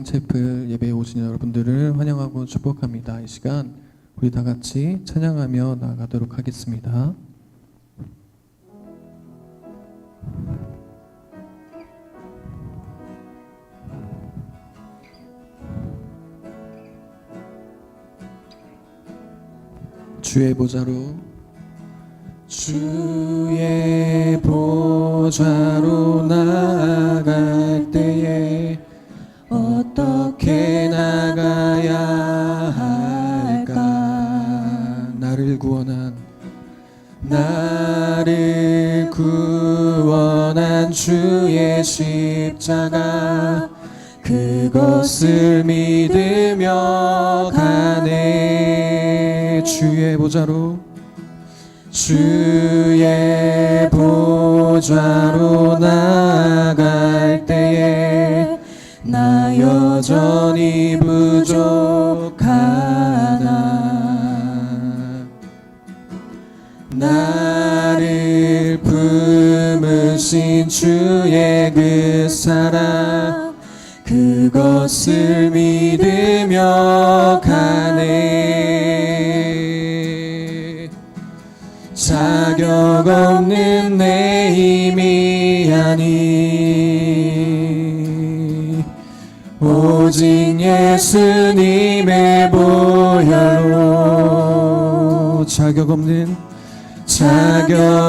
링체플 예배에 오신 여러분들을 환영하고 축복합니다. 이 시간 우리 다 같이 찬양하며 나아가도록 하겠습니다. 주의 보좌로 나아갈 때에 어떻게 나가야 할까? 나를 구원한 주의 십자가, 그것을 믿으며 가네. 주의 보좌로 나아갈 때에 나 여전히 부족하나. 나를 품으신 주의 그 사랑, 그것을 믿으며 가네. 자격 없는 내 힘이 아니 오직 예수님의 보혈로. 자격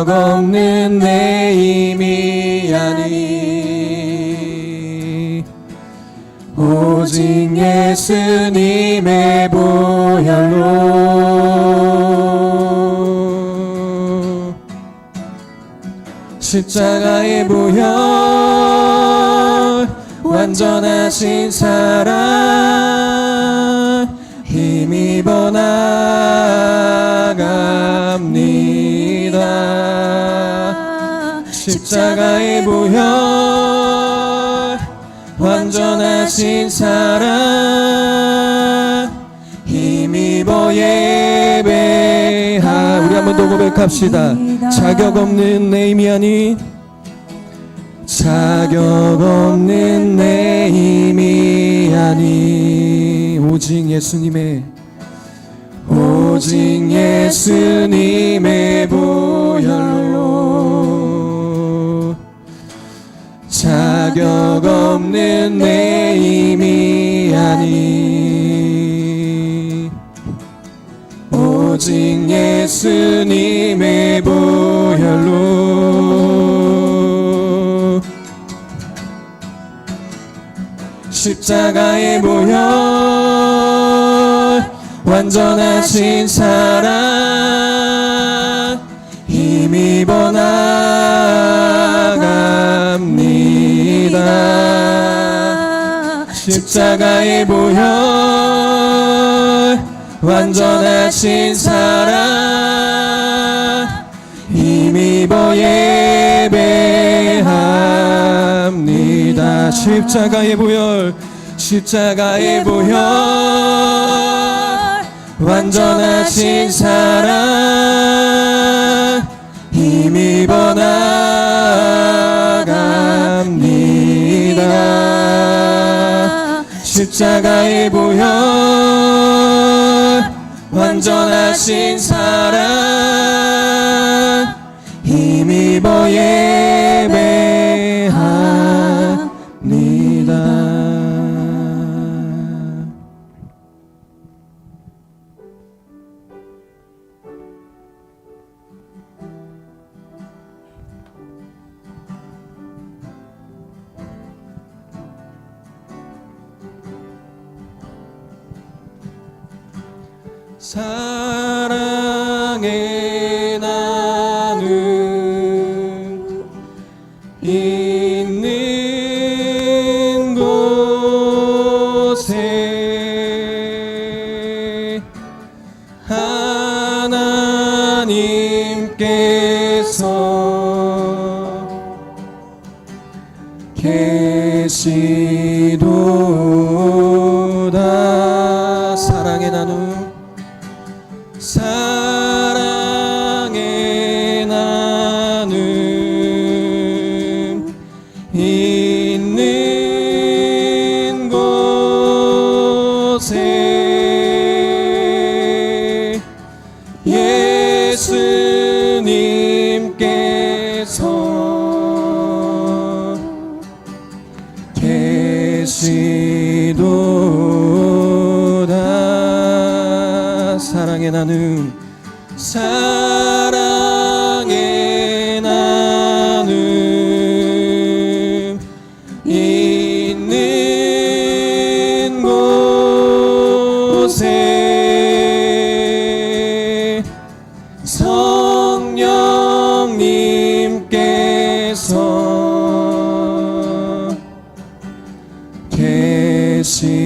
없는 내 힘이 아니 오직 예수님의 보혈로. 십자가의 보혈, 완전하신 사랑, 힘입어 나갑니다. 십자가의 보혈, 완전하신 사랑, 힘입어 예배하. 우리 한 번 더 고백합시다. 자격 없는 내 힘이 아닌, 자격 없는 내 힘이 아니 오직 예수님의 보혈로. 자격 없는 내 힘이 아니 오직 예수님의 보혈로. 십자가의 보혈, 완전하신 사랑, 힘입어 나갑니다. 십자가의 보혈, 완전하신 사랑, 힘입어 예배합니다. 십자가의 보혈, 완전하신 사랑, 힘입어 나갑니다. 십자가의 보혈, 완전하신 사랑, 힘입어 예배합니다. 사랑의 나눔 있는 곳에 하나님께서 계시도다. 사랑의 나눔 있는 곳 계시도다. 사랑의 나눔, 사랑의 나눔 있는 곳에 성령님께서 계시도다.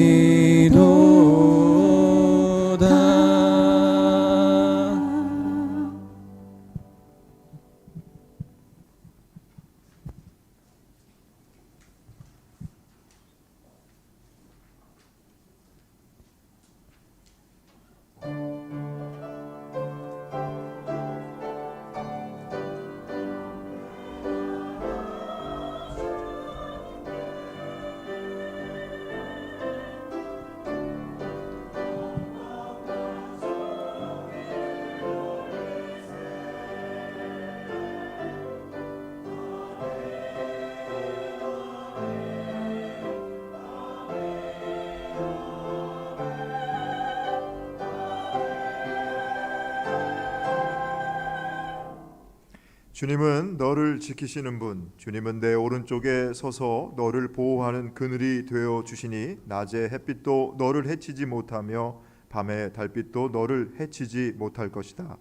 주님은 너를 지키시는 분, 주님은 내 오른쪽에 서서 너를 보호하는 그늘이 되어 주시니 낮에 햇빛도 너를 해치지 못하며 밤에 달빛도 너를 해치지 못할 것이다.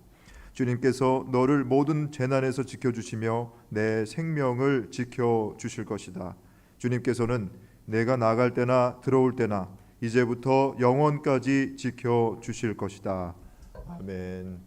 주님께서 너를 모든 재난에서 지켜주시며 내 생명을 지켜주실 것이다. 주님께서는 내가 나갈 때나 들어올 때나 이제부터 영원까지 지켜주실 것이다. 아멘.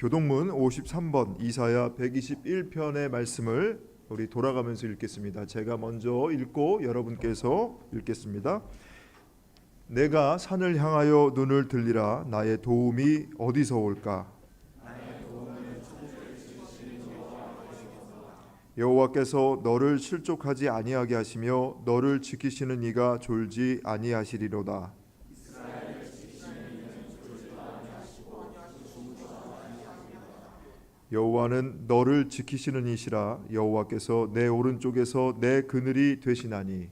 교동문 53번 이사야 121편의 말씀을 우리 돌아가면서 읽겠습니다. 제가 먼저 읽고 여러분께서 읽겠습니다. 내가 산을 향하여 눈을 들리라. 나의 도움이 어디서 올까? 여호와께서 너를 실족하지 아니하게 하시며 너를 지키시는 이가 졸지 아니하시리로다. 여호와는 너를 지키시는 이시라. 여호와께서 내 오른쪽에서 내 그늘이 되시나니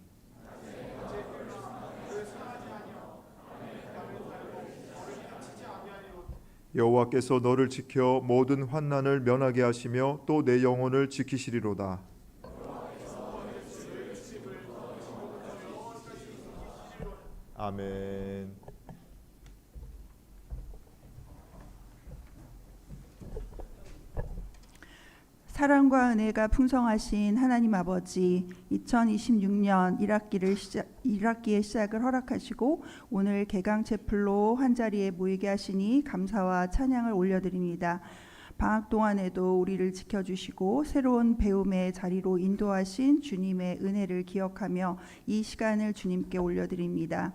여호와께서 너를 지켜 모든 환난을 면하게 하시며 또 내 영혼을 지키시리로다. 아멘. 사랑과 은혜가 풍성하신 하나님 아버지, 2026년 1학기의 시작을 허락하시고 오늘 개강 채플로 한자리에 모이게 하시니 감사와 찬양을 올려드립니다. 방학 동안에도 우리를 지켜주시고 새로운 배움의 자리로 인도하신 주님의 은혜를 기억하며 이 시간을 주님께 올려드립니다.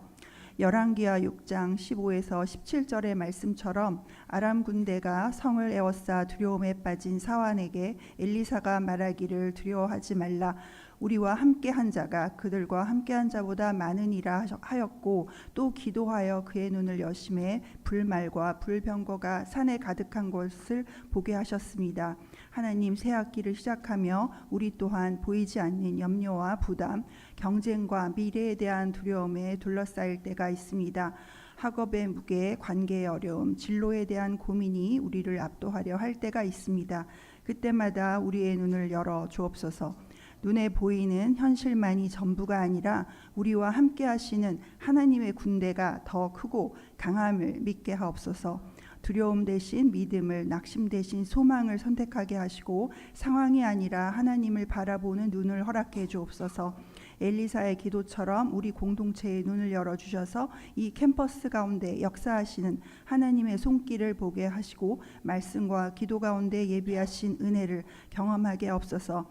열왕기하 6장 15에서 17절의 말씀처럼 아람 군대가 성을 에워싸 두려움에 빠진 사환에게 엘리사가 말하기를 두려워하지 말라. 우리와 함께한 자가 그들과 함께한 자보다 많으니라 하였고 또 기도하여 그의 눈을 여심해 불말과 불병거가 산에 가득한 것을 보게 하셨습니다. 하나님, 새 학기를 시작하며 우리 또한 보이지 않는 염려와 부담, 경쟁과 미래에 대한 두려움에 둘러싸일 때가 있습니다. 학업의 무게, 관계의 어려움, 진로에 대한 고민이 우리를 압도하려 할 때가 있습니다. 그때마다 우리의 눈을 열어 주옵소서. 눈에 보이는 현실만이 전부가 아니라 우리와 함께 하시는 하나님의 군대가 더 크고 강함을 믿게 하옵소서. 두려움 대신 믿음을, 낙심 대신 소망을 선택하게 하시고 상황이 아니라 하나님을 바라보는 눈을 허락해 주옵소서. 엘리사의 기도처럼 우리 공동체의 눈을 열어주셔서 이 캠퍼스 가운데 역사하시는 하나님의 손길을 보게 하시고 말씀과 기도 가운데 예비하신 은혜를 경험하게 하옵소서.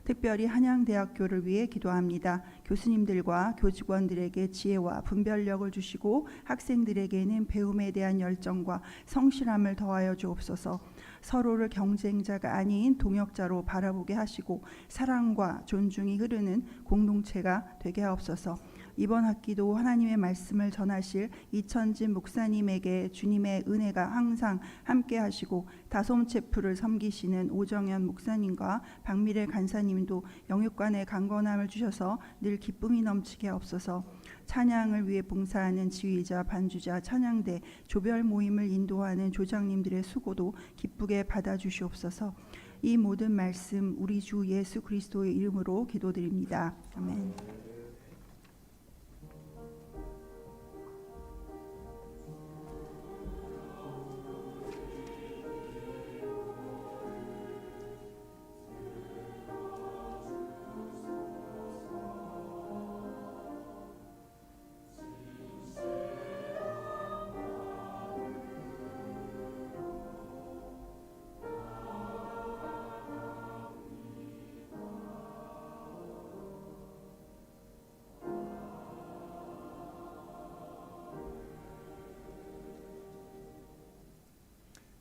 특별히 한양대학교를 위해 기도합니다. 교수님들과 교직원들에게 지혜와 분별력을 주시고 학생들에게는 배움에 대한 열정과 성실함을 더하여 주옵소서. 서로를 경쟁자가 아닌 동역자로 바라보게 하시고 사랑과 존중이 흐르는 공동체가 되게 하옵소서. 이번 학기도 하나님의 말씀을 전하실 이천진 목사님에게 주님의 은혜가 항상 함께 하시고 다솜체프를 섬기시는 오정현 목사님과 박미래 간사님도 영육간의 강건함을 주셔서 늘 기쁨이 넘치게 하옵소서. 찬양을 위해 봉사하는 지휘자, 반주자, 찬양대, 조별 모임을 인도하는 조장님들의 수고도 기쁘게 받아주시옵소서. 이 모든 말씀 우리 주 예수 그리스도의 이름으로 기도드립니다. 아멘.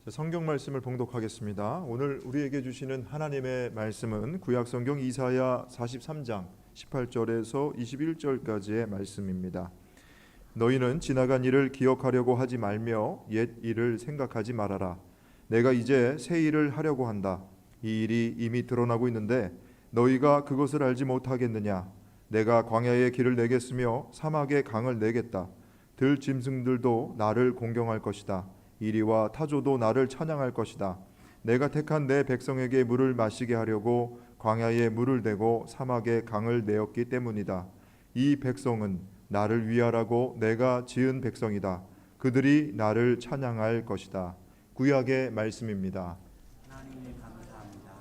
성경 말씀을 봉독하겠습니다. 오늘 우리에게 주시는 하나님의 말씀은 구약성경 이사야 43장 18절에서 21절까지의 말씀입니다. 너희는 지나간 일을 기억하려고 하지 말며 옛 일을 생각하지 말아라. 내가 이제 새 일을 하려고 한다. 이 일이 이미 드러나고 있는데 너희가 그것을 알지 못하겠느냐? 내가 광야에 길을 내겠으며 사막에 강을 내겠다. 들 짐승들도 나를 공경할 것이다. 이리와 타조도 나를 찬양할 것이다. 내가 택한 내 백성에게 물을 마시게 하려고 광야에 물을 대고 사막에 강을 내었기 때문이다. 이 백성은 나를 위하라고 내가 지은 백성이다. 그들이 나를 찬양할 것이다. 구약의 말씀입니다. 하나님을 감사합니다.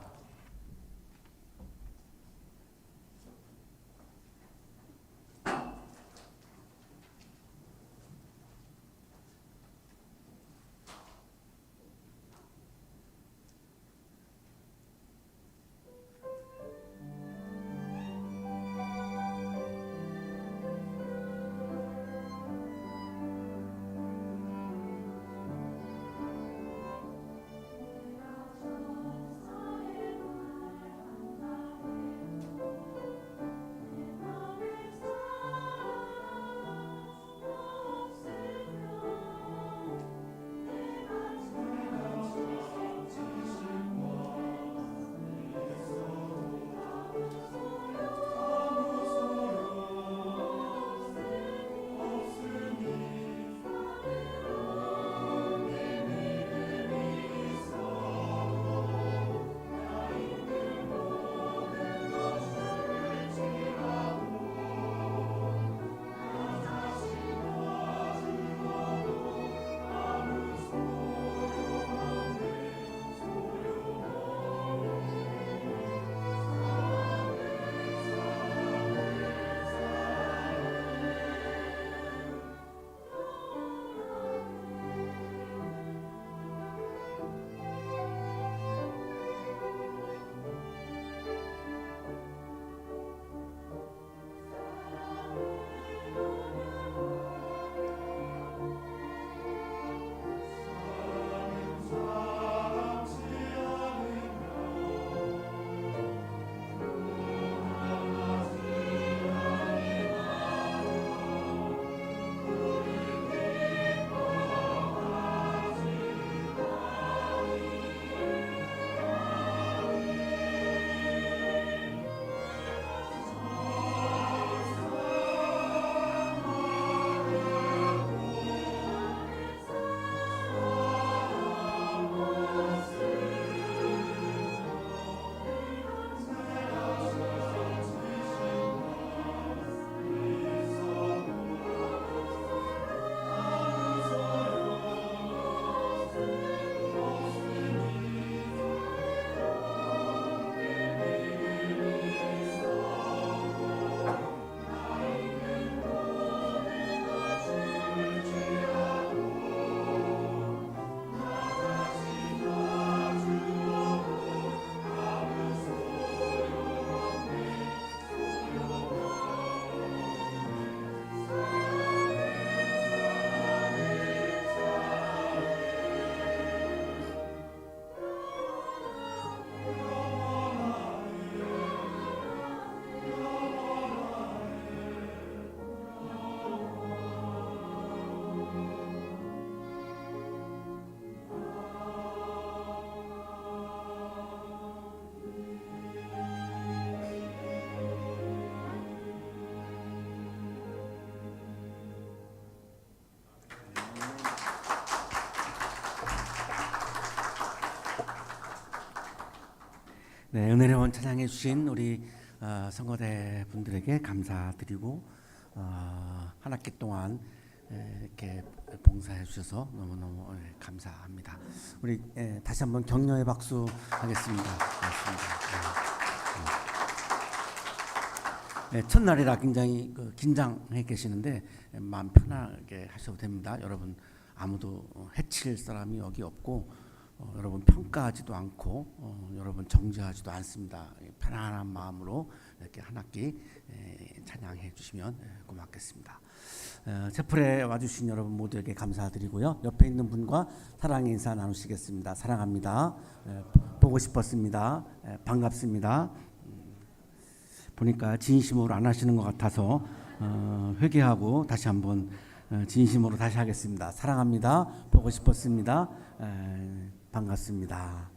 네, 은혜로운 찬양해 주신 우리 성거대 분들에게 감사드리고 한 학기 동안 이렇게 봉사해 주셔서 너무너무 감사합니다. 우리 다시 한번 격려의 박수 하겠습니다. 첫날이라 굉장히 긴장해 계시는데 마음 편하게 하셔도 됩니다. 여러분 아무도 해칠 사람이 여기 없고 여러분 평가하지도 않고 여러분 정죄하지도 않습니다. 편안한 마음으로 이렇게 한 학기 찬양해 주시면 고맙겠습니다. 채플에 와주신 여러분 모두에게 감사드리고요. 옆에 있는 분과 사랑의 인사 나누시겠습니다. 사랑합니다. 보고 싶었습니다. 반갑습니다. 보니까 진심으로 안 하시는 것 같아서 회개하고 다시 한번 진심으로 다시 하겠습니다. 사랑합니다. 보고 싶었습니다. 반갑습니다.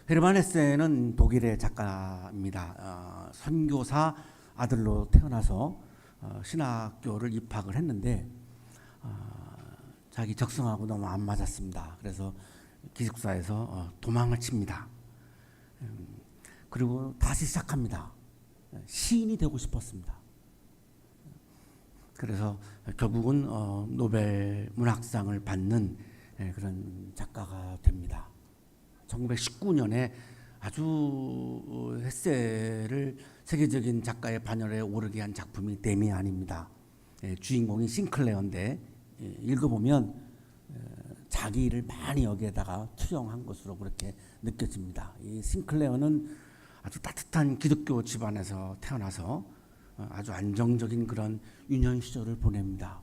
헤르만 헤세는 독일의 작가입니다. 선교사 아들로 태어나서 신학교를 입학을 했는데 자기 적성하고 너무 안 맞았습니다. 그래서 기숙사에서 도망을 칩니다. 그리고 다시 시작합니다. 시인이 되고 싶었습니다. 그래서 결국은 노벨 문학상을 받는 그런 작가가 됩니다. 1919년에 아주 헤세를 세계적인 작가의 반열에 오르게 한 작품이 데미안입니다. 주인공이 싱클레어인데 읽어보면 자기 일을 많이 여기에다가 투영한 것으로 그렇게 느껴집니다. 이 싱클레어는 아주 따뜻한 기독교 집안에서 태어나서 아주 안정적인 그런 유년 시절을 보냅니다.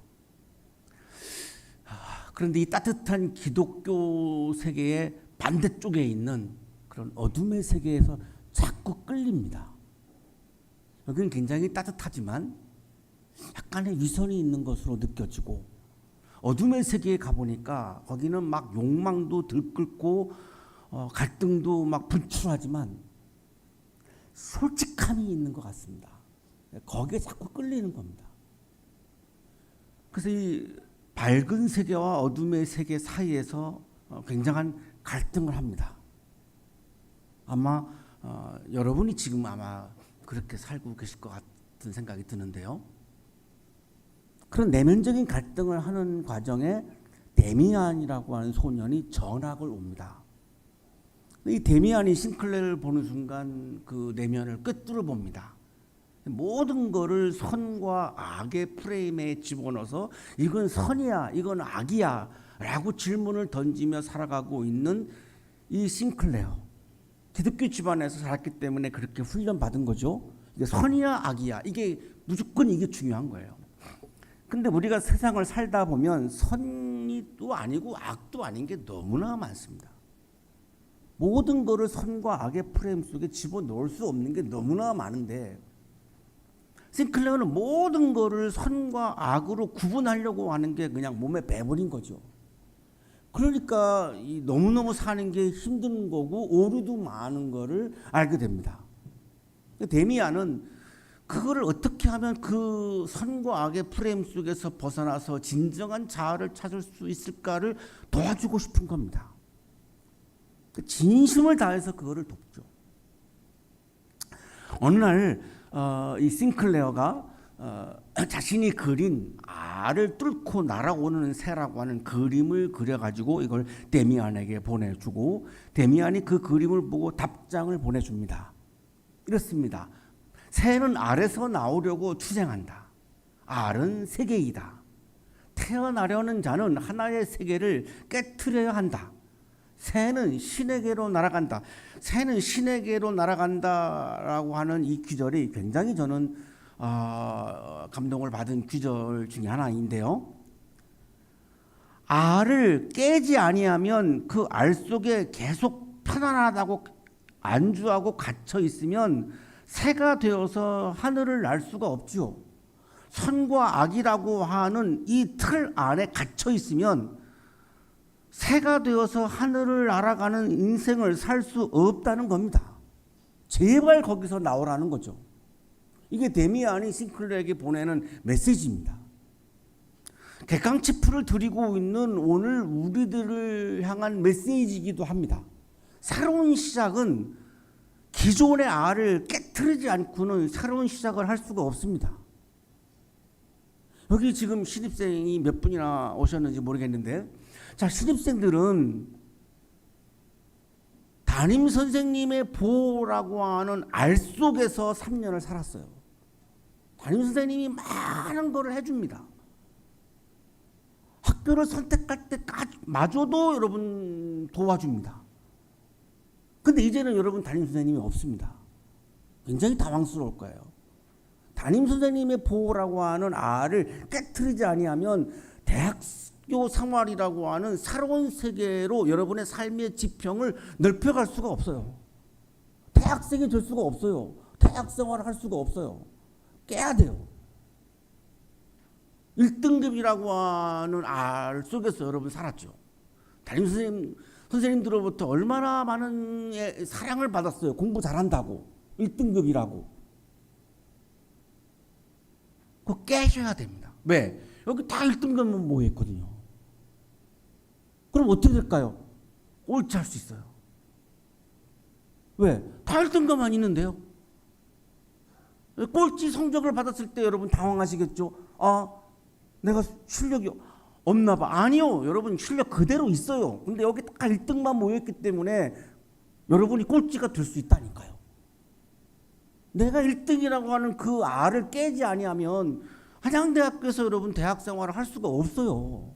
그런데 이 따뜻한 기독교 세계의 반대쪽에 있는 그런 어둠의 세계에서 자꾸 끌립니다. 여기는 굉장히 따뜻하지만 약간의 위선이 있는 것으로 느껴지고 어둠의 세계에 가보니까 거기는 막 욕망도 들끓고 갈등도 막 분출하지만 솔직함이 있는 것 같습니다. 거기에 자꾸 끌리는 겁니다. 그래서 이 밝은 세계와 어둠의 세계 사이에서 굉장한 갈등을 합니다. 아마 여러분이 지금 아마 그렇게 살고 계실 것 같은 생각이 드는데요. 그런 내면적인 갈등을 하는 과정에 데미안이라고 하는 소년이 전학을 옵니다. 이 데미안이 싱클레어를 보는 순간 그 내면을 꿰뚫어 봅니다. 모든 거를 선과 악의 프레임에 집어넣어서 이건 선이야, 이건 악이야 라고 질문을 던지며 살아가고 있는 이 싱클레어. 기독교 집안에서 살았기 때문에 그렇게 훈련받은 거죠. 이게 선이야, 악이야. 이게 무조건 이게 중요한 거예요. 근데 우리가 세상을 살다 보면 선이도 아니고 악도 아닌 게 너무나 많습니다. 모든 거를 선과 악의 프레임 속에 집어넣을 수 없는 게 너무나 많은데 싱클레어는 모든 거를 선과 악으로 구분하려고 하는 게 그냥 몸에 배버린 거죠. 그러니까 너무너무 사는 게 힘든 거고 오류도 많은 거를 알게 됩니다. 데미안은 그거를 어떻게 하면 그 선과 악의 프레임 속에서 벗어나서 진정한 자아를 찾을 수 있을까를 도와주고 싶은 겁니다. 진심을 다해서 그거를 돕죠. 어느 날 이 싱클레어가 자신이 그린 알을 뚫고 날아오는 새라고 하는 그림을 그려가지고 이걸 데미안에게 보내주고 데미안이 그 그림을 보고 답장을 보내줍니다. 이렇습니다. 새는 알에서 나오려고 투쟁한다. 알은 세계이다. 태어나려는 자는 하나의 세계를 깨트려야 한다. 새는 신에게로 날아간다. 새는 신에게로 날아간다라고 하는 이 귀절이 굉장히 저는 감동을 받은 귀절 중에 하나인데요. 알을 깨지 아니하면 그 알 속에 계속 편안하다고 안주하고 갇혀 있으면 새가 되어서 하늘을 날 수가 없죠. 선과 악이라고 하는 이 틀 안에 갇혀 있으면 새가 되어서 하늘을 날아가는 인생을 살 수 없다는 겁니다. 제발 거기서 나오라는 거죠. 이게 데미안이 싱클레어에게 보내는 메시지입니다. 객강체풀을 드리고 있는 오늘 우리들을 향한 메시지이기도 합니다. 새로운 시작은 기존의 알을 깨트리지 않고는 새로운 시작을 할 수가 없습니다. 여기 지금 신입생이 몇 분이나 오셨는지 모르겠는데, 자, 신입생들은 담임 선생님의 보호라고 하는 알 속에서 3년을 살았어요. 담임 선생님이 많은 것을 해줍니다. 학교를 선택할 때마저도 여러분 도와줍니다. 근데 이제는 여러분 담임 선생님이 없습니다. 굉장히 당황스러울 거예요. 담임 선생님의 보호라고 하는 알을 깨트리지 아니하면 대학교 생활이라고 하는 새로운 세계로 여러분의 삶의 지평을 넓혀갈 수가 없어요. 대학생이 될 수가 없어요. 대학 생활을 할 수가 없어요. 깨야 돼요. 1등급이라고 하는 알 속에서 여러분 살았죠. 담임 선생님들로부터 얼마나 많은 사랑을 받았어요. 공부 잘한다고. 1등급이라고. 그거 깨셔야 됩니다. 왜? 여기 다 1등급만 모여있거든요. 그럼 어떻게 될까요? 꼴찌 할 수 있어요. 왜? 다 1등급만 있는데요. 꼴찌 성적을 받았을 때 여러분 당황하시겠죠? 아, 내가 실력이 없나 봐. 아니요. 여러분 실력 그대로 있어요. 근데 여기 딱 1등만 모여있기 때문에 여러분이 꼴찌가 될 수 있다니까요. 내가 1등이라고 하는 그 알을 깨지 아니하면 한양대학교에서 여러분 대학 생활을 할 수가 없어요.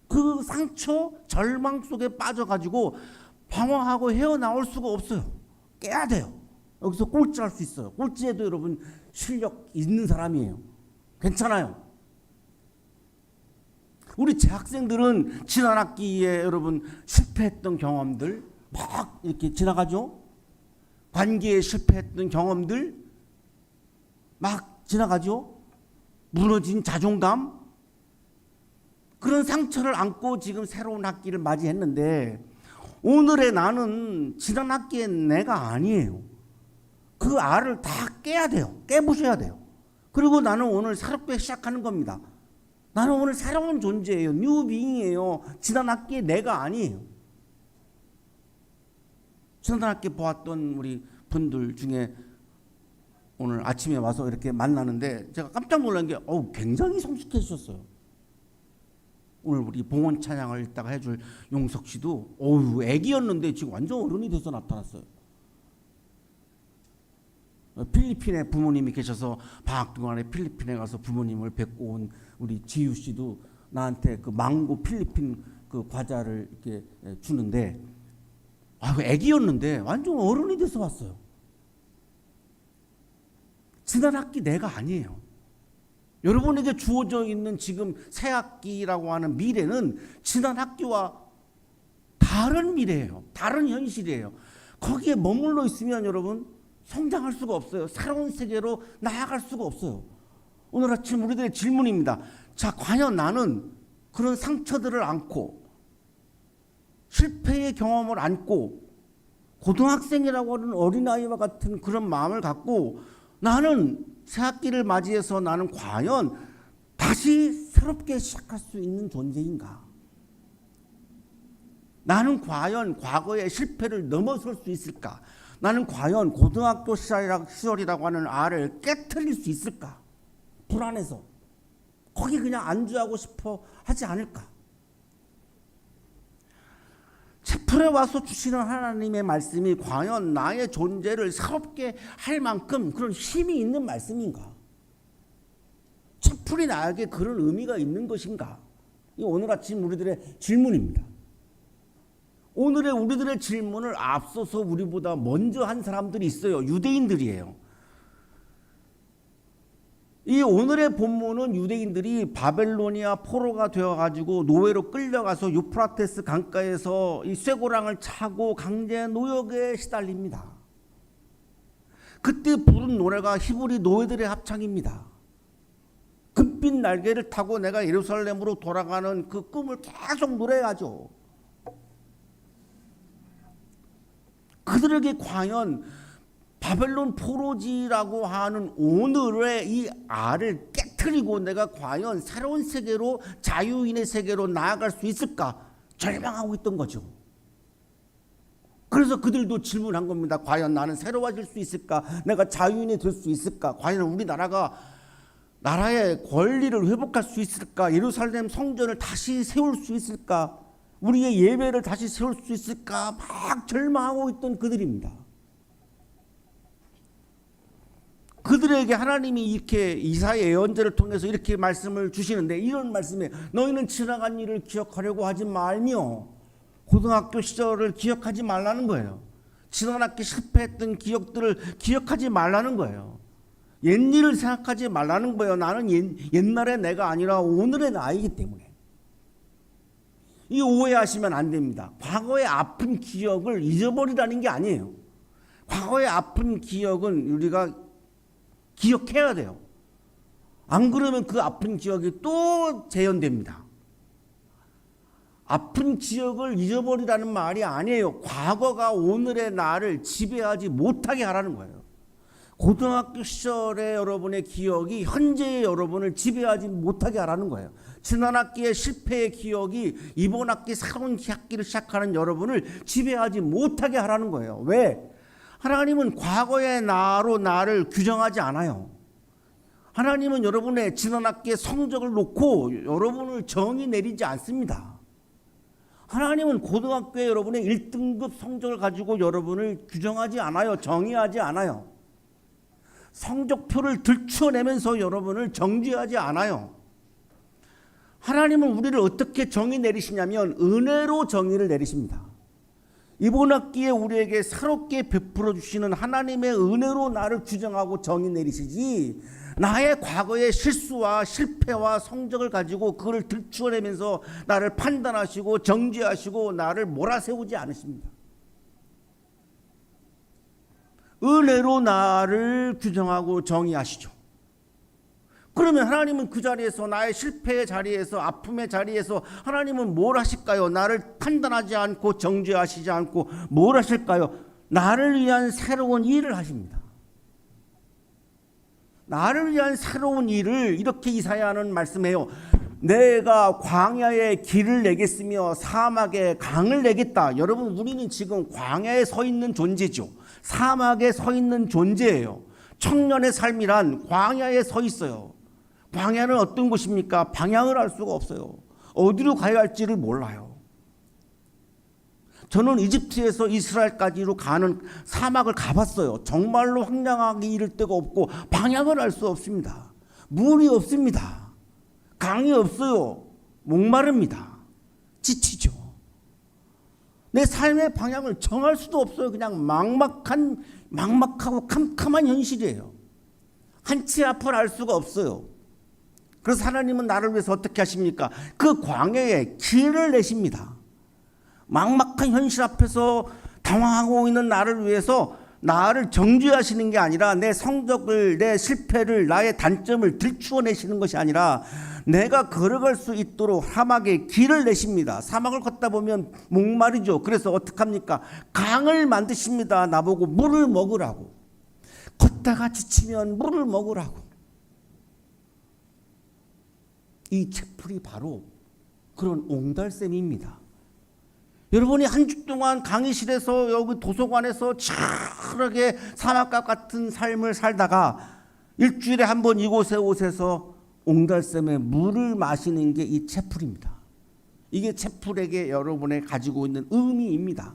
그 상처, 절망 속에 빠져가지고 방황하고 헤어나올 수가 없어요. 깨야 돼요. 여기서 꼴찌할 수 있어요. 꼴찌에도 여러분 실력 있는 사람이에요. 괜찮아요. 우리 재학생들은 지난 학기에 여러분 실패했던 경험들 막 이렇게 지나가죠. 관계에 실패했던 경험들 막 지나가죠. 무너진 자존감, 그런 상처를 안고 지금 새로운 학기를 맞이했는데, 오늘의 나는 지난 학기의 내가 아니에요. 그 알을 다 깨야 돼요. 깨부셔야 돼요. 그리고 나는 오늘 새롭게 시작하는 겁니다. 나는 오늘 새로운 존재예요. 뉴비잉이에요. 지난 학기의 내가 아니에요. 지난 학기에 보았던 우리 분들 중에 오늘 아침에 와서 이렇게 만나는데 제가 깜짝 놀란 게 굉장히 성숙해지셨어요. 오늘 우리 봉헌 찬양을 이따가 해줄 용석 씨도 애기였는데 지금 완전 어른이 돼서 나타났어요. 필리핀에 부모님이 계셔서 방학 동안에 필리핀에 가서 부모님을 뵙고 온 우리 지유 씨도 나한테 그 망고 필리핀 그 과자를 이렇게 주는데, 애기였는데 완전 어른이 돼서 왔어요. 지난 학기 내가 아니에요. 여러분에게 주어져 있는 지금 새 학기라고 하는 미래는 지난 학기와 다른 미래예요. 다른 현실이에요. 거기에 머물러 있으면 여러분 성장할 수가 없어요. 새로운 세계로 나아갈 수가 없어요. 오늘 아침 우리들의 질문입니다. 자, 과연 나는 그런 상처들을 안고 실패의 경험을 안고 고등학생이라고 하는 어린아이와 같은 그런 마음을 갖고 나는 새 학기를 맞이해서 나는 과연 다시 새롭게 시작할 수 있는 존재인가? 나는 과연 과거의 실패를 넘어설 수 있을까? 나는 과연 고등학교 시절이라고 하는 알을 깨트릴 수 있을까? 불안해서 거기 그냥 안주하고 싶어 하지 않을까? 채플에 와서 주시는 하나님의 말씀이 과연 나의 존재를 새롭게 할 만큼 그런 힘이 있는 말씀인가? 채플이 나에게 그런 의미가 있는 것인가? 이 오늘 아침 우리들의 질문입니다. 오늘의 우리들의 질문을 앞서서 우리보다 먼저 한 사람들이 있어요. 유대인들이에요. 이 오늘의 본문은 유대인들이 바벨로니아 포로가 되어가지고 노예로 끌려가서 유프라테스 강가에서 이 쇠고랑을 차고 강제 노역에 시달립니다. 그때 부른 노래가 히브리 노예들의 합창입니다. 금빛 날개를 타고 내가 예루살렘으로 돌아가는 그 꿈을 계속 노래하죠. 그들에게 과연 바벨론 포로지라고 하는 오늘의 이 알을 깨트리는 깨트리고 내가 과연 새로운 세계로, 자유인의 세계로 나아갈 수 있을까 절망하고 있던 거죠. 그래서 그들도 질문한 겁니다. 과연 나는 새로워질 수 있을까? 내가 자유인이 될 수 있을까? 과연 우리나라가 나라의 권리를 회복할 수 있을까? 예루살렘 성전을 다시 세울 수 있을까? 우리의 예배를 다시 세울 수 있을까? 막 절망하고 있던 그들입니다. 그들에게 하나님이 이렇게 이사야 예언자를 통해서 이렇게 말씀을 주시는데, 이런 말씀에 너희는 지나간 일을 기억하려고 하지 말며 고등학교 시절을 기억하지 말라는 거예요. 지난 학기 실패했던 기억들을 기억하지 말라는 거예요. 옛일을 생각하지 말라는 거예요. 나는 옛날의 내가 아니라 오늘의 나이기 때문에. 이 오해하시면 안 됩니다. 과거의 아픈 기억을 잊어버리라는 게 아니에요. 과거의 아픈 기억은 우리가 기억해야 돼요. 안 그러면 그 아픈 기억이 또 재현됩니다. 아픈 기억을 잊어버리라는 말이 아니에요. 과거가 오늘의 나를 지배하지 못하게 하라는 거예요. 고등학교 시절의 여러분의 기억이 현재의 여러분을 지배하지 못하게 하라는 거예요. 지난 학기의 실패의 기억이 이번 학기 새로운 학기를 시작하는 여러분을 지배하지 못하게 하라는 거예요. 왜? 하나님은 과거의 나로 나를 규정하지 않아요. 하나님은 여러분의 지난 학기의 성적을 놓고 여러분을 정의 내리지 않습니다. 하나님은 고등학교에 여러분의 1등급 성적을 가지고 여러분을 규정하지 않아요. 정의하지 않아요. 성적표를 들추어내면서 여러분을 정죄하지 않아요. 하나님은 우리를 어떻게 정의 내리시냐면 은혜로 정의를 내리십니다. 이번 학기에 우리에게 새롭게 베풀어 주시는 하나님의 은혜로 나를 규정하고 정의 내리시지, 나의 과거의 실수와 실패와 성적을 가지고 그걸 들추어내면서 나를 판단하시고 정죄하시고 나를 몰아세우지 않으십니다. 은혜로 나를 규정하고 정의하시죠. 그러면 하나님은 그 자리에서, 나의 실패의 자리에서, 아픔의 자리에서 하나님은 뭘 하실까요? 나를 판단하지 않고 정죄하시지 않고 뭘 하실까요? 나를 위한 새로운 일을 하십니다. 나를 위한 새로운 일을 이렇게 이사야는 말씀해요. 내가 광야에 길을 내겠으며 사막에 강을 내겠다. 여러분, 우리는 지금 광야에 서 있는 존재죠. 사막에 서 있는 존재예요. 청년의 삶이란 광야에 서 있어요. 광야는 어떤 곳입니까? 방향을 알 수가 없어요. 어디로 가야 할지를 몰라요. 저는 이집트에서 이스라엘까지로 가는 사막을 가봤어요. 정말로 황량하기 이를 데가 없고 방향을 알 수 없습니다. 물이 없습니다. 강이 없어요. 목마릅니다. 지치죠. 내 삶의 방향을 정할 수도 없어요. 그냥 막막하고 캄캄한 현실이에요. 한치 앞을 알 수가 없어요. 그래서 하나님은 나를 위해서 어떻게 하십니까? 그 광야에 길을 내십니다. 막막한 현실 앞에서 당황하고 있는 나를 위해서 나를 정죄하시는 게 아니라 내 성적을, 내 실패를, 나의 단점을 들추어내시는 것이 아니라 내가 걸어갈 수 있도록 사막에 길을 내십니다. 사막을 걷다 보면 목마르죠. 그래서 어떡합니까? 강을 만드십니다. 나보고 물을 먹으라고. 걷다가 지치면 물을 먹으라고. 이 채플이 바로 그런 옹달샘입니다. 여러분이 한 주 동안 강의실에서 여기 도서관에서 차르게 사막과 같은 삶을 살다가 일주일에 한 번 이곳에 오셔서 옹달샘에 물을 마시는 게 이 채플입니다. 이게 채플에게 여러분의 가지고 있는 의미입니다.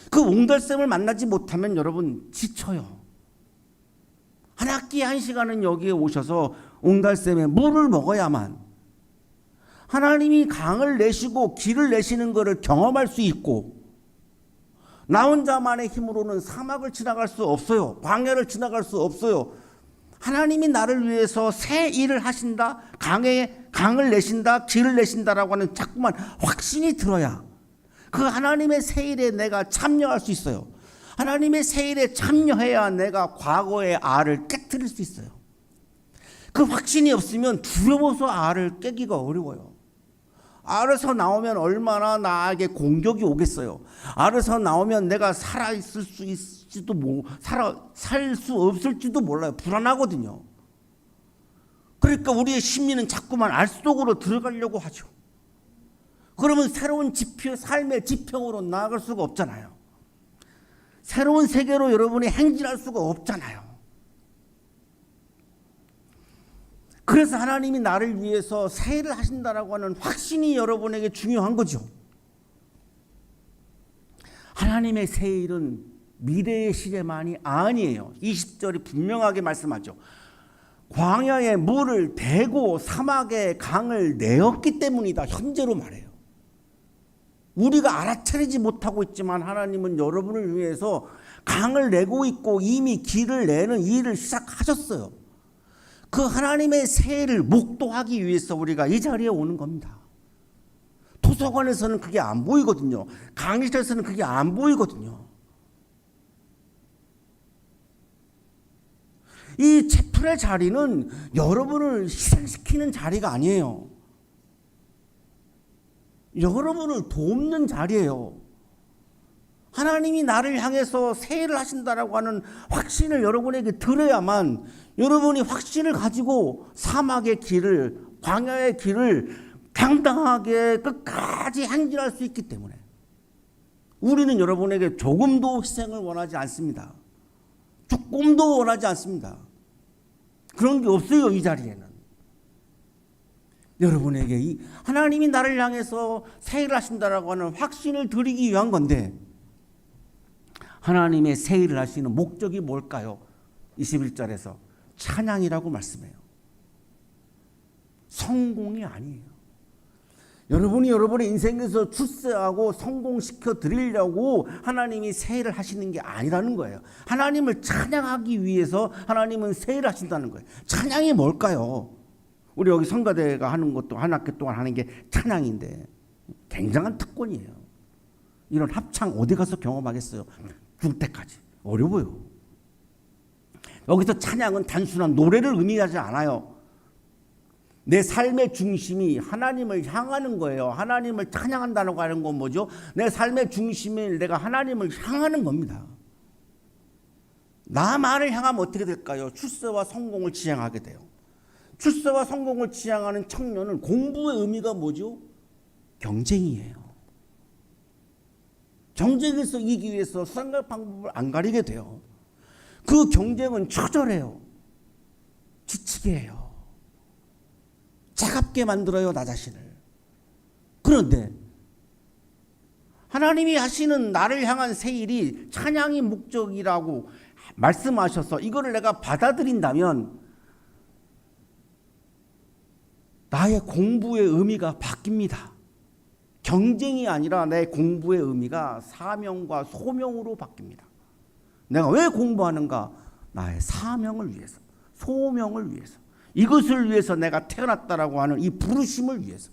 그 옹달샘을 만나지 못하면 여러분 지쳐요. 한 학기에 1시간은 여기에 오셔서 옹달샘에 물을 먹어야만 하나님이 강을 내시고 길을 내시는 것을 경험할 수 있고, 나 혼자만의 힘으로는 사막을 지나갈 수 없어요. 광야를 지나갈 수 없어요. 하나님이 나를 위해서 새 일을 하신다, 강을 내신다, 길을 내신다라고 하는 자꾸만 확신이 들어야 그 하나님의 새 일에 내가 참여할 수 있어요. 하나님의 새 일에 참여해야 내가 과거의 알을 깨트릴 수 있어요. 그 확신이 없으면 두려워서 알을 깨기가 어려워요. 알에서 나오면 얼마나 나에게 공격이 오겠어요. 알에서 나오면 내가 살아있을 수 있을지도 살 수 없을지도 몰라요. 불안하거든요. 그러니까 우리의 심리는 자꾸만 알 속으로 들어가려고 하죠. 그러면 새로운 지표, 삶의 지평으로 나아갈 수가 없잖아요. 새로운 세계로 여러분이 행진할 수가 없잖아요. 그래서 하나님이 나를 위해서 새 일을 하신다라고 하는 확신이 여러분에게 중요한 거죠. 하나님의 새 일은 미래의 시대만이 아니에요. 20절이 분명하게 말씀하죠. 광야에 물을 대고 사막에 강을 내었기 때문이다. 현재로 말해요. 우리가 알아차리지 못하고 있지만 하나님은 여러분을 위해서 강을 내고 있고 이미 길을 내는 일을 시작하셨어요. 그 하나님의 새해를 목도하기 위해서 우리가 이 자리에 오는 겁니다. 도서관에서는 그게 안 보이거든요. 강의실에서는 그게 안 보이거든요. 이 채플의 자리는 여러분을 희생시키는 자리가 아니에요. 여러분을 돕는 자리예요. 하나님이 나를 향해서 새해를 하신다라고 하는 확신을 여러분에게 들어야만 여러분이 확신을 가지고 사막의 길을, 광야의 길을 당당하게 끝까지 행진할 수 있기 때문에 우리는 여러분에게 조금도 희생을 원하지 않습니다. 조금도 원하지 않습니다. 그런 게 없어요. 이 자리에는. 여러분에게 이 하나님이 나를 향해서 새해를 하신다라고 하는 확신을 드리기 위한 건데 하나님의 새해를 하시는 목적이 뭘까요? 21절에서 찬양이라고 말씀해요. 성공이 아니에요. 여러분이 여러분의 인생에서 출세하고 성공시켜 드리려고 하나님이 새해를 하시는 게 아니라는 거예요. 하나님을 찬양하기 위해서 하나님은 새해를 하신다는 거예요. 찬양이 뭘까요? 우리 여기 성가대가 하는 것도 한 학기 동안 하는 게 찬양인데 굉장한 특권이에요. 이런 합창 어디 가서 경험하겠어요? 죽을 때까지. 어려워요. 여기서 찬양은 단순한 노래를 의미하지 않아요. 내 삶의 중심이 하나님을 향하는 거예요. 하나님을 찬양한다는 거 하는 건 뭐죠? 내 삶의 중심이 내가 하나님을 향하는 겁니다. 나만을 향하면 어떻게 될까요? 출세와 성공을 지향하게 돼요. 출세와 성공을 지향하는 청년은 공부의 의미가 뭐죠? 경쟁이에요. 경쟁에서 이기기 위해서 수단과 방법을 안 가리게 돼요. 그 경쟁은 처절해요. 지치게 해요. 차갑게 만들어요, 나 자신을. 그런데 하나님이 하시는 나를 향한 새 일이 찬양이 목적이라고 말씀하셔서 이거를 내가 받아들인다면 나의 공부의 의미가 바뀝니다. 경쟁이 아니라 내 공부의 의미가 사명과 소명으로 바뀝니다. 내가 왜 공부하는가? 나의 사명을 위해서, 소명을 위해서, 이것을 위해서 내가 태어났다라고 하는 이 부르심을 위해서.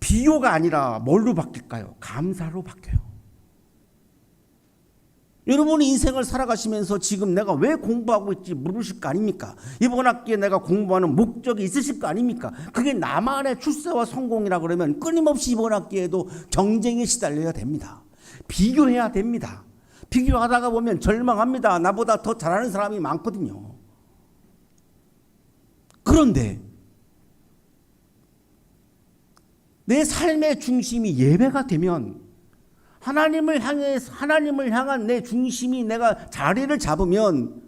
비교가 아니라 뭘로 바뀔까요? 감사로 바뀌어요. 여러분이 인생을 살아가시면서 지금 내가 왜 공부하고 있지 물으실 거 아닙니까? 이번 학기에 내가 공부하는 목적이 있으실 거 아닙니까? 그게 나만의 출세와 성공이라 그러면 끊임없이 이번 학기에도 경쟁에 시달려야 됩니다. 비교해야 됩니다. 비교하다가 보면 절망합니다. 나보다 더 잘하는 사람이 많거든요. 그런데 내 삶의 중심이 예배가 되면 하나님을 향한 내 중심이 내가 자리를 잡으면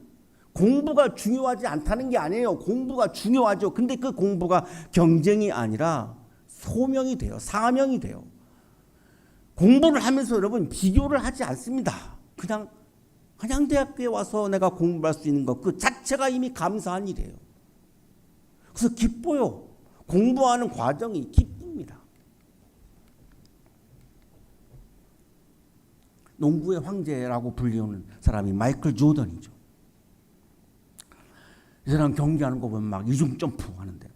공부가 중요하지 않다는 게 아니에요. 공부가 중요하죠. 근데 그 공부가 경쟁이 아니라 소명이 돼요. 사명이 돼요. 공부를 하면서 여러분 비교를 하지 않습니다. 그냥 한양대학교에 와서 내가 공부할 수 있는 것 그 자체가 이미 감사한 일이에요. 그래서 기뻐요. 공부하는 과정이 기쁩니다. 농구의 황제라고 불리우는 사람이 마이클 조던이죠. 이 사람 경기하는 거 보면 막 이중 점프 하는데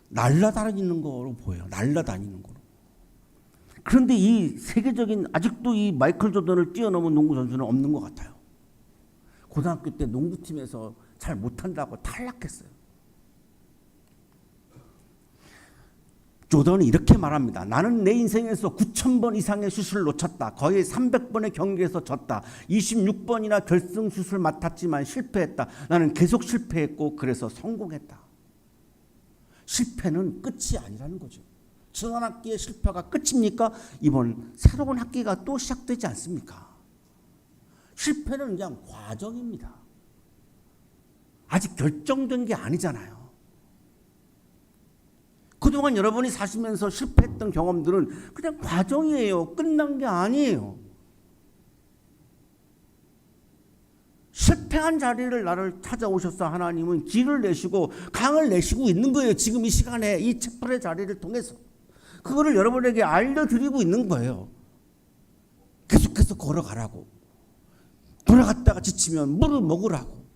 날아다니는 거로 보여요. 날아다니는 거로. 그런데 이 세계적인 아직도 이 마이클 조던을 뛰어넘은 농구 선수는 없는 것 같아요. 고등학교 때 농구팀에서 잘 못한다고 탈락했어요. 조던이 이렇게 말합니다. 나는 내 인생에서 9,000번 이상의 슛을 놓쳤다. 거의 300번의 경기에서 졌다. 26번이나 결승 슛을 맡았지만 실패했다. 나는 계속 실패했고 그래서 성공했다. 실패는 끝이 아니라는 거죠. 지난 학기의 실패가 끝입니까? 이번 새로운 학기가 또 시작되지 않습니까? 실패는 그냥 과정입니다. 아직 결정된 게 아니잖아요. 그동안 여러분이 사시면서 실패했던 경험들은 그냥 과정이에요. 끝난 게 아니에요. 실패한 자리를 나를 찾아오셔서 하나님은 길을 내시고 강을 내시고 있는 거예요. 지금 이 시간에 이 채플의 자리를 통해서. 그거를 여러분에게 알려드리고 있는 거예요. 계속해서 걸어가라고. 돌아갔다가 지치면 물을 먹으라고.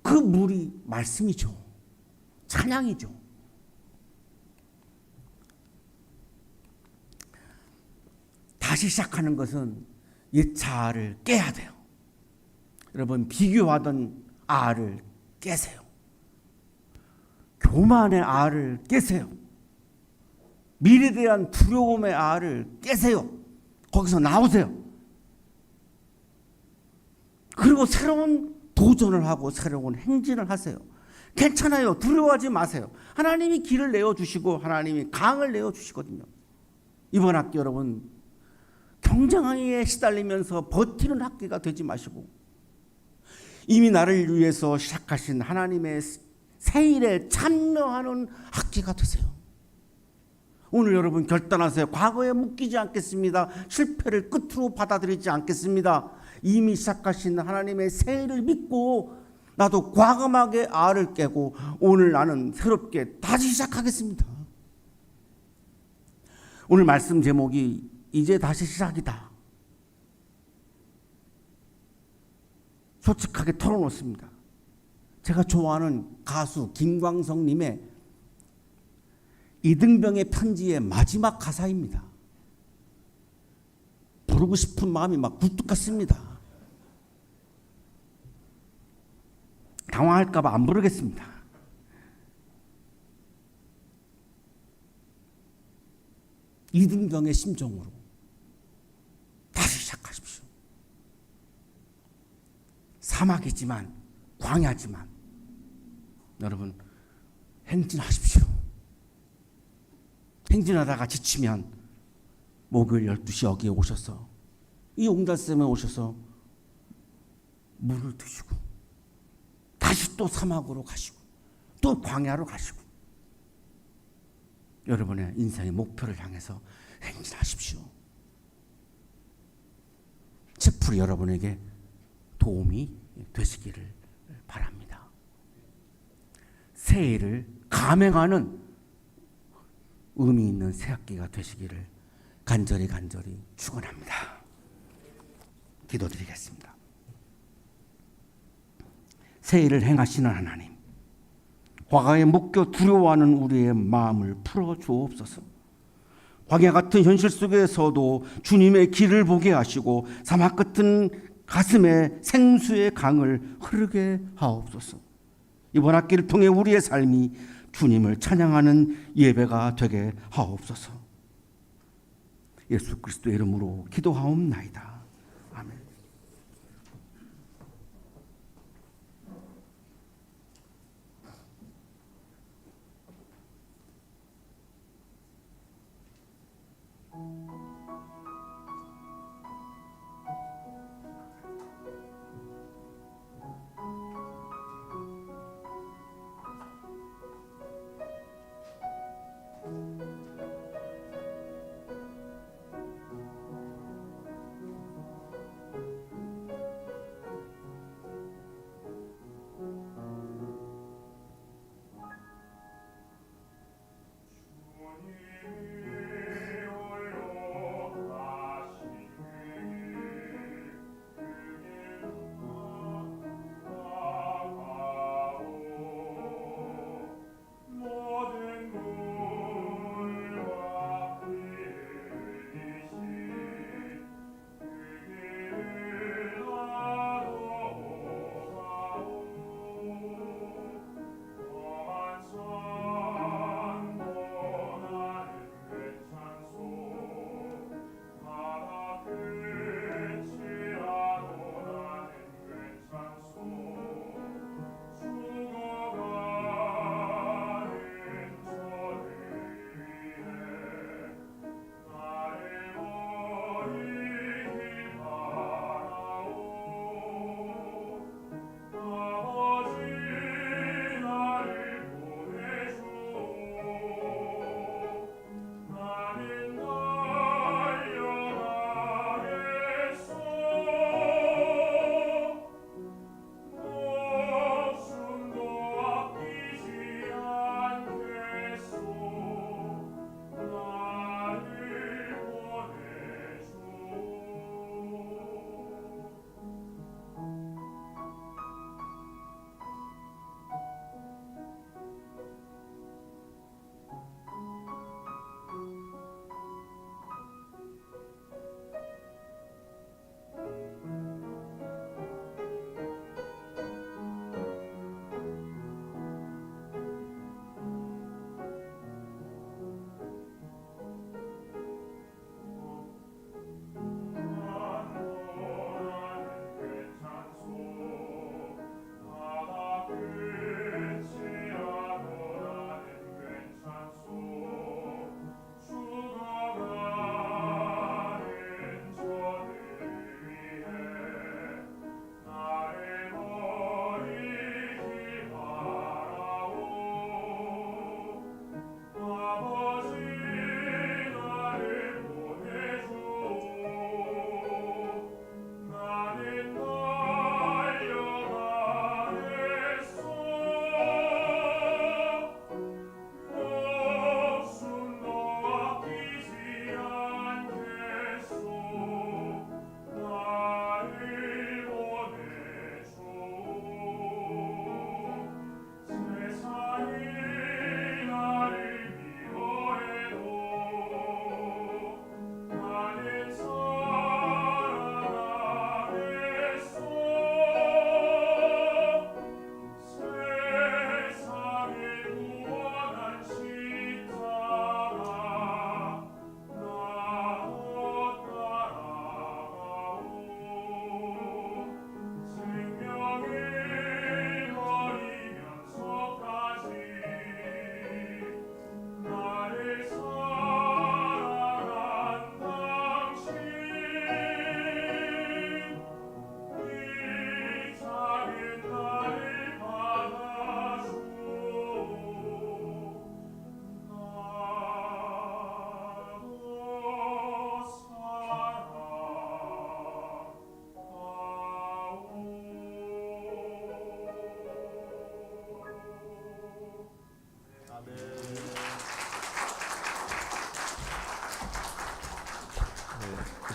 그 물이 말씀이죠. 찬양이죠. 다시 시작하는 것은 옛차 알을 깨야 돼요. 여러분 비교하던 알을 깨세요. 교만의 알을 깨세요. 미래에 대한 두려움의 알을 깨세요. 거기서 나오세요. 그리고 새로운 도전을 하고 새로운 행진을 하세요. 괜찮아요. 두려워하지 마세요. 하나님이 길을 내어주시고 하나님이 강을 내어주시거든요. 이번 학기 여러분 경쟁에 시달리면서 버티는 학기가 되지 마시고 이미 나를 위해서 시작하신 하나님의 새 일에 참여하는 학기가 되세요. 오늘 여러분 결단하세요. 과거에 묶이지 않겠습니다. 실패를 끝으로 받아들이지 않겠습니다. 이미 시작하신 하나님의 새 일을 믿고 나도 과감하게 알을 깨고 오늘 나는 새롭게 다시 시작하겠습니다. 오늘 말씀 제목이 이제 다시 시작이다. 솔직하게 털어놓습니다. 제가 좋아하는 가수 김광석님의 이등병의 편지의 마지막 가사입니다. 부르고 싶은 마음이 막 굴뚝 같습니다. 당황할까 봐 안 부르겠습니다. 이등병의 심정으로 다시 시작하십시오. 사막이지만 광야지만 여러분 행진하십시오. 행진하다가 지치면 목요일 12시 여기에 오셔서 이 옹달샘에 오셔서 물을 드시고 다시 또 사막으로 가시고 또 광야로 가시고 여러분의 인생의 목표를 향해서 행진하십시오. 채플이 여러분에게 도움이 되시기를 바랍니다. 새해를 감행하는 의미 있는 새 학기가 되시기를 간절히 축원합니다. 기도드리겠습니다. 새해를 행하시는 하나님, 과거에 묶여 두려워하는 우리의 마음을 풀어주옵소서. 광야 같은 현실 속에서도 주님의 길을 보게 하시고 사막 같은 가슴에 생수의 강을 흐르게 하옵소서. 이번 학기를 통해 우리의 삶이 주님을 찬양하는 예배가 되게 하옵소서. 예수 그리스도의 이름으로 기도하옵나이다. 아멘.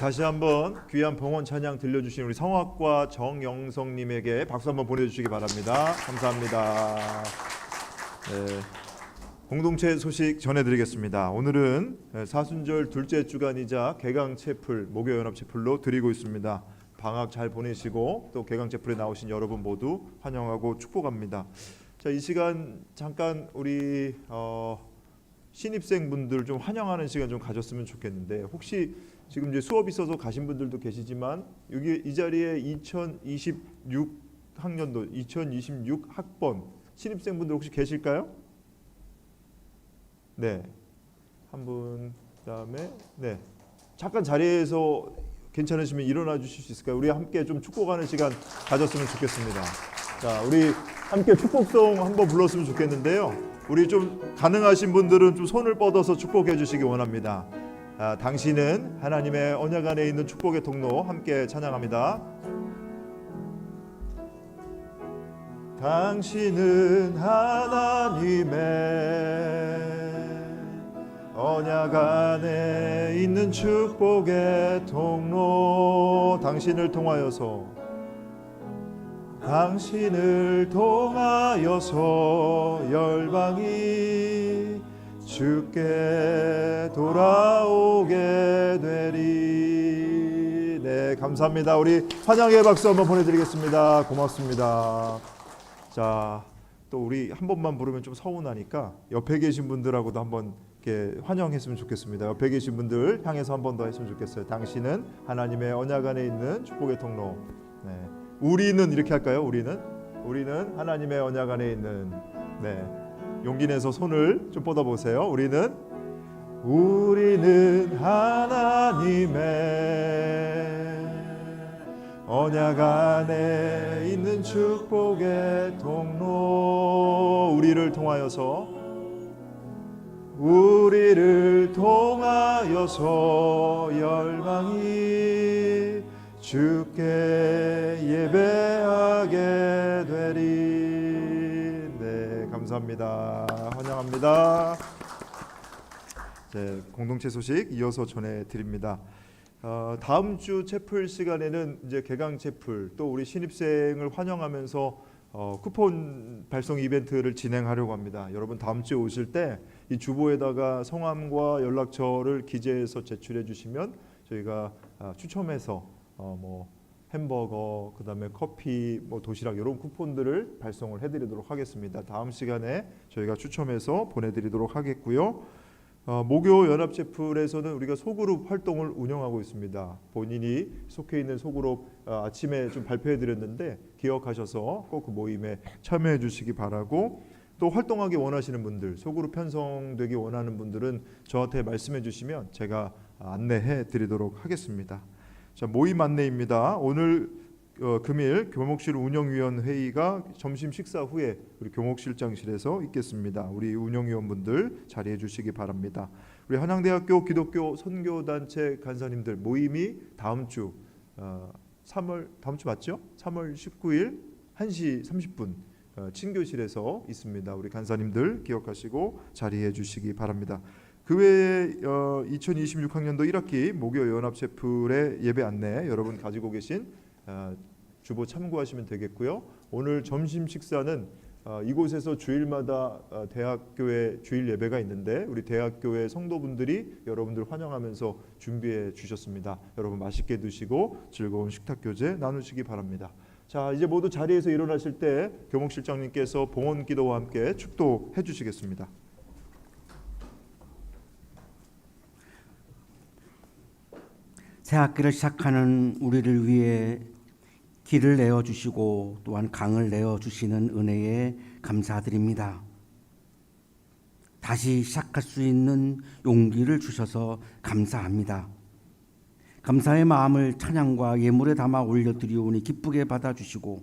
다시 한번 귀한 봉헌 찬양 들려주신 우리 성악과 정영성님에게 박수 한번 보내주시기 바랍니다. 감사합니다. 네. 공동체 소식 전해드리겠습니다. 오늘은 사순절 둘째 주간이자 개강체플 목요연합체플로 드리고 있습니다. 방학 잘 보내시고 또 개강체플에 나오신 여러분 모두 환영하고 축복합니다. 자, 이 시간 잠깐 우리 신입생분들 좀 환영하는 시간 좀 가졌으면 좋겠는데, 혹시 지금 이제 수업 있어서 가신 분들도 계시지만 여기 이 자리에 2026학년도 2026 학번 신입생분들 혹시 계실까요? 네, 한 분. 그다음에 네, 잠깐 자리에서 괜찮으시면 일어나 주실 수 있을까요? 우리 함께 좀 축복하는 시간 가졌으면 좋겠습니다. 자, 우리 함께 축복송 한번 불렀으면 좋겠는데요. 우리 좀 가능하신 분들은 좀 손을 뻗어서 축복해 주시기 원합니다. 당신은 하나님의 언약 안에 있는 축복의 통로, 함께 찬양합니다. 당신은 하나님의 언약 안에 있는 축복의 통로, 당신을 통하여서 열방이 주께 돌아오게 되리. 네, 감사합니다. 우리 환영의 박수 한번 보내드리겠습니다. 고맙습니다. 자, 또 우리 한 번만 부르면 좀 서운하니까 옆에 계신 분들하고도 한번 이렇게 환영했으면 좋겠습니다. 옆에 계신 분들 향해서 한 번 더 했으면 좋겠어요. 당신은 하나님의 언약 안에 있는 축복의 통로. 네, 우리는 이렇게 할까요? 우리는 하나님의 언약 안에 있는. 네, 용기 내서 손을 좀 뻗어보세요. 우리는 하나님의 언약 안에 있는 축복의 통로. 우리를 통하여서 열방이 주께 예배하게 되리. 네, 감사합니다. 환영합니다. 네, 공동체 소식 이어서 전해드립니다. 다음 주 채플 시간에는 이제 개강 채플, 또 우리 신입생을 환영하면서 쿠폰 발송 이벤트를 진행하려고 합니다. 여러분 다음 주에 오실 때 이 주보에다가 성함과 연락처를 기재해서 제출해 주시면 저희가 추첨해서 뭐 햄버거, 그다음에 커피, 뭐 도시락 이런 쿠폰들을 발송을 해드리도록 하겠습니다. 다음 시간에 저희가 추첨해서 보내드리도록 하겠고요. 목요 연합체플에서는 우리가 소그룹 활동을 운영하고 있습니다. 본인이 속해 있는 소그룹 아침에 좀 발표해 드렸는데 기억하셔서 꼭 그 모임에 참여해 주시기 바라고, 또 활동하기 원하시는 분들, 소그룹 편성되기 원하는 분들은 저한테 말씀해 주시면 제가 안내해 드리도록 하겠습니다. 자, 모임 안내입니다. 오늘 금일 교목실 운영위원 회의가 점심 식사 후에 우리 교목실장실에서 있겠습니다. 우리 운영위원분들 자리해 주시기 바랍니다. 우리 한양대학교 기독교 선교단체 간사님들 모임이 다음 주 3월 다음 주 맞죠? 3월 19일 1시 30분 친교실에서 있습니다. 우리 간사님들 기억하시고 자리해 주시기 바랍니다. 그 외에 2026학년도 1학기 목요 연합체플의 예배 안내 여러분 가지고 계신 주보 참고하시면 되겠고요. 오늘 점심 식사는 이곳에서 주일마다 대학교에 주일 예배가 있는데 우리 대학교의 성도분들이 여러분들 환영하면서 준비해 주셨습니다. 여러분 맛있게 드시고 즐거운 식탁 교제 나누시기 바랍니다. 자, 이제 모두 자리에서 일어나실 때 교목실장님께서 봉헌 기도와 함께 축도해 주시겠습니다. 새 학기를 시작하는 우리를 위해 길을 내어주시고 또한 강을 내어주시는 은혜에 감사드립니다. 다시 시작할 수 있는 용기를 주셔서 감사합니다. 감사의 마음을 찬양과 예물에 담아 올려드리오니 기쁘게 받아주시고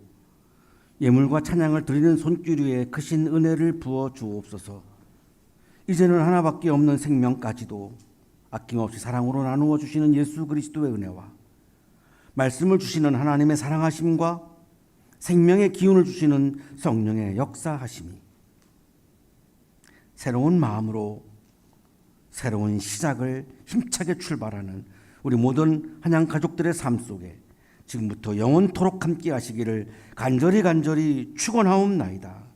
예물과 찬양을 드리는 손길 위에 크신 은혜를 부어 주옵소서. 이제는 하나밖에 없는 생명까지도 아낌없이 사랑으로 나누어 주시는 예수 그리스도의 은혜와 말씀을 주시는 하나님의 사랑하심과 생명의 기운을 주시는 성령의 역사하심이 새로운 마음으로 새로운 시작을 힘차게 출발하는 우리 모든 한양 가족들의 삶 속에 지금부터 영원토록 함께 하시기를 간절히 축원하옵나이다.